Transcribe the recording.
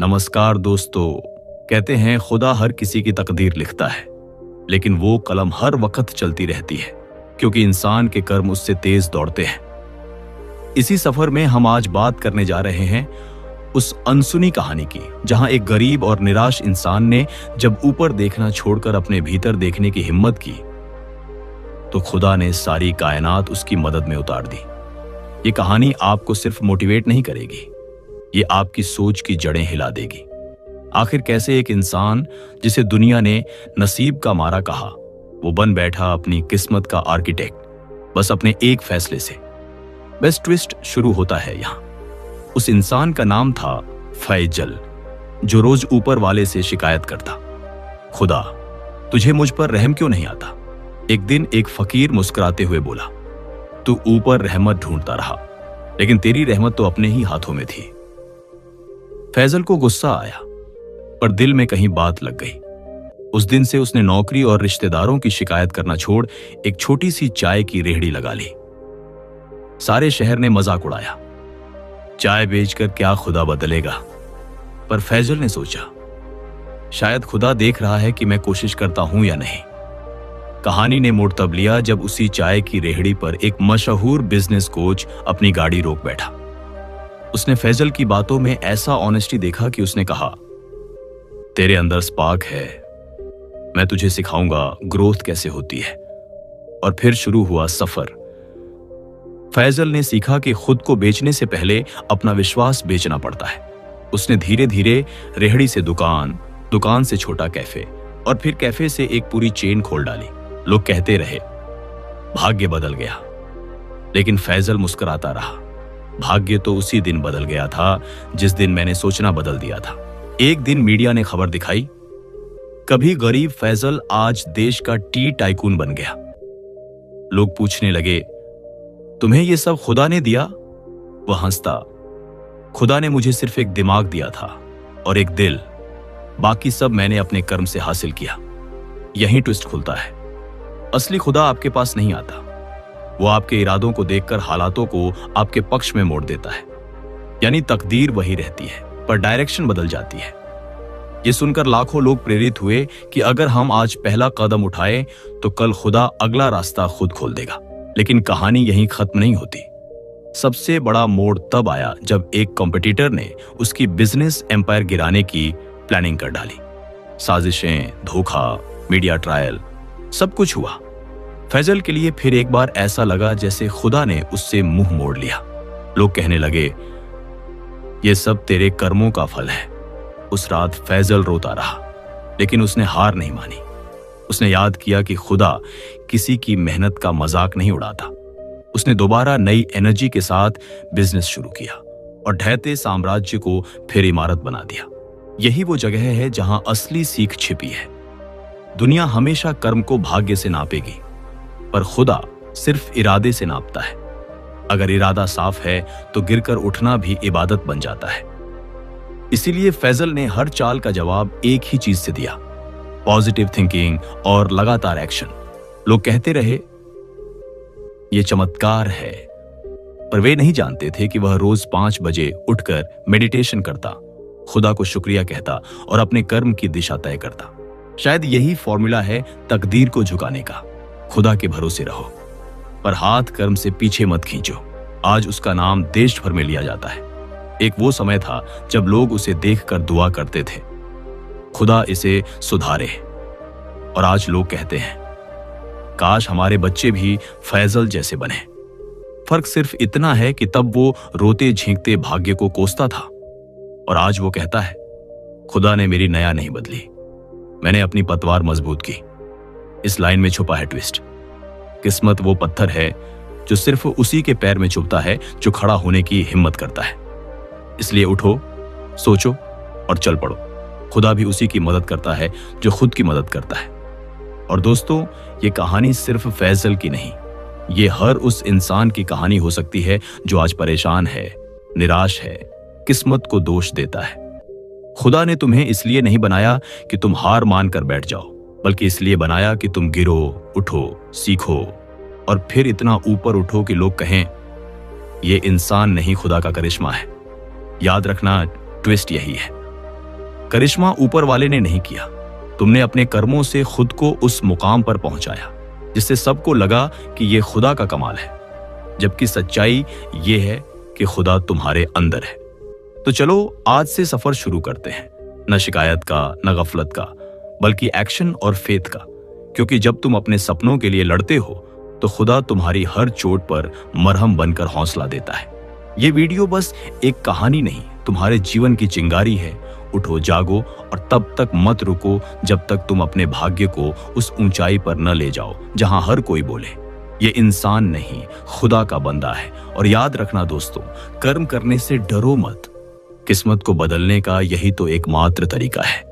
नमस्कार दोस्तों। कहते हैं खुदा हर किसी की तकदीर लिखता है, लेकिन वो कलम हर वक्त चलती रहती है क्योंकि इंसान के कर्म उससे तेज दौड़ते हैं। इसी सफर में हम आज बात करने जा रहे हैं उस अनसुनी कहानी की, जहां एक गरीब और निराश इंसान ने जब ऊपर देखना छोड़कर अपने भीतर देखने की हिम्मत की तो खुदा ने सारी कायनात उसकी मदद में उतार दी। ये कहानी आपको सिर्फ मोटिवेट नहीं करेगी, ये आपकी सोच की जड़ें हिला देगी। आखिर कैसे एक इंसान जिसे दुनिया ने नसीब का मारा कहा, वो बन बैठा अपनी किस्मत का आर्किटेक्ट, बस अपने एक फैसले से। बस ट्विस्ट शुरू होता है यहां। उस इंसान का नाम था फैजल, जो रोज ऊपर वाले से शिकायत करता, खुदा तुझे मुझ पर रहम क्यों नहीं आता। एक दिन एक फकीर मुस्कुराते हुए बोला, तू ऊपर रहमत ढूंढता रहा, लेकिन तेरी रहमत तो अपने ही हाथों में थी। फैजल को गुस्सा आया, पर दिल में कहीं बात लग गई। उस दिन से उसने नौकरी और रिश्तेदारों की शिकायत करना छोड़ एक छोटी सी चाय की रेहड़ी लगा ली। सारे शहर ने मजाक उड़ाया, चाय बेचकर क्या खुदा बदलेगा। पर फैजल ने सोचा, शायद खुदा देख रहा है कि मैं कोशिश करता हूं या नहीं। कहानी ने मोड़ तब लिया जब उसी चाय की रेहड़ी पर एक मशहूर बिजनेस कोच अपनी गाड़ी रोक बैठा। उसने फैजल की बातों में ऐसा ऑनेस्टी देखा कि उसने कहा, तेरे अंदर स्पार्क है, मैं तुझे सिखाऊंगा ग्रोथ कैसे होती है। और फिर शुरू हुआ सफर। फैजल ने सीखा कि खुद को बेचने से पहले अपना विश्वास बेचना पड़ता है। उसने धीरे धीरे रेहड़ी से दुकान, दुकान से छोटा कैफे और फिर कैफे से एक पूरी चेन खोल डाली। लोग कहते रहे, भाग्य बदल गया, लेकिन फैजल मुस्कुराता रहा। भाग्य तो उसी दिन बदल गया था जिस दिन मैंने सोचना बदल दिया था। एक दिन मीडिया ने खबर दिखाई, कभी गरीब फैजल आज देश का टी टाइकून बन गया। लोग पूछने लगे, तुम्हें यह सब खुदा ने दिया? वह हंसता, खुदा ने मुझे सिर्फ एक दिमाग दिया था और एक दिल, बाकी सब मैंने अपने कर्म से हासिल किया। यही ट्विस्ट खुलता है। असली खुदा आपके पास नहीं आता, वो आपके इरादों को देखकर हालातों को आपके पक्ष में मोड़ देता है। यानी तकदीर वही रहती है, पर डायरेक्शन बदल जाती है। ये सुनकर लाखों लोग प्रेरित हुए कि अगर हम आज पहला कदम उठाएं तो कल खुदा अगला रास्ता खुद खोल देगा। लेकिन कहानी यहीं खत्म नहीं होती। सबसे बड़ा मोड़ तब आया जब एक कॉम्पिटिटर ने उसकी बिजनेस एम्पायर गिराने की प्लानिंग कर डाली। साजिशें, धोखा, मीडिया ट्रायल, सब कुछ हुआ। फैजल के लिए फिर एक बार ऐसा लगा जैसे खुदा ने उससे मुंह मोड़ लिया। लोग कहने लगे, ये सब तेरे कर्मों का फल है। उस रात फैजल रोता रहा, लेकिन उसने हार नहीं मानी। उसने याद किया कि खुदा किसी की मेहनत का मजाक नहीं उड़ाता। उसने दोबारा नई एनर्जी के साथ बिजनेस शुरू किया और ढहते साम्राज्य को फिर इमारत बना दिया। यही वो जगह है जहां असली सीख छिपी है। दुनिया हमेशा कर्म को भाग्य से नापेगी, पर खुदा सिर्फ इरादे से नापता है। अगर इरादा साफ है तो गिरकर उठना भी इबादत बन जाता है। इसीलिए फैजल ने हर चाल का जवाब एक ही चीज से दिया, पॉजिटिव थिंकिंग और लगातार एक्शन। लोग कहते रहे, ये चमत्कार है, पर वे नहीं जानते थे कि वह रोज 5 बजे उठकर मेडिटेशन करता, खुदा को शुक्रिया कहता और अपने कर्म की दिशा तय करता। शायद यही फॉर्मूला है तकदीर को झुकाने का। खुदा के भरोसे रहो, पर हाथ कर्म से पीछे मत खींचो। आज उसका नाम देश भर में लिया जाता है। एक वो समय था जब लोग उसे देखकर दुआ करते थे, खुदा इसे सुधारे। और आज लोग कहते हैं, काश हमारे बच्चे भी फैजल जैसे बने। फर्क सिर्फ इतना है कि तब वो रोते झींकते भाग्य को कोसता था और आज वो कहता है, खुदा ने मेरी नया नहीं बदली, मैंने अपनी पतवार मजबूत की। इस लाइन में छुपा है ट्विस्ट। किस्मत वो पत्थर है जो सिर्फ उसी के पैर में चुभता है जो खड़ा होने की हिम्मत करता है। इसलिए उठो, सोचो और चल पड़ो। खुदा भी उसी की मदद करता है जो खुद की मदद करता है। और दोस्तों, ये कहानी सिर्फ फैजल की नहीं, ये हर उस इंसान की कहानी हो सकती है जो आज परेशान है, निराश है, किस्मत को दोष देता है। खुदा ने तुम्हें इसलिए नहीं बनाया कि तुम हार मानकर बैठ जाओ, बल्कि इसलिए बनाया कि तुम गिरो, उठो, सीखो और फिर इतना ऊपर उठो कि लोग कहें, ये इंसान नहीं खुदा का करिश्मा है। याद रखना, ट्विस्ट यही है, करिश्मा ऊपर वाले ने नहीं किया, तुमने अपने कर्मों से खुद को उस मुकाम पर पहुंचाया जिससे सबको लगा कि यह खुदा का कमाल है, जबकि सच्चाई यह है कि खुदा तुम्हारे अंदर है। तो चलो आज से सफर शुरू करते हैं, न शिकायत का, न गफलत का, बल्कि एक्शन और फेथ का। क्योंकि जब तुम अपने सपनों के लिए लड़ते हो तो खुदा तुम्हारी हर चोट पर मरहम बनकर हौसला देता है। ये वीडियो बस एक कहानी नहीं, तुम्हारे जीवन की चिंगारी है। उठो, जागो और तब तक मत रुको जब तक तुम अपने भाग्य को उस ऊंचाई पर न ले जाओ जहां हर कोई बोले ये इंसान नहीं, खुदा का बंदा है। और याद रखना दोस्तों, कर्म करने से डरो मत, किस्मत को बदलने का यही तो एकमात्र तरीका है।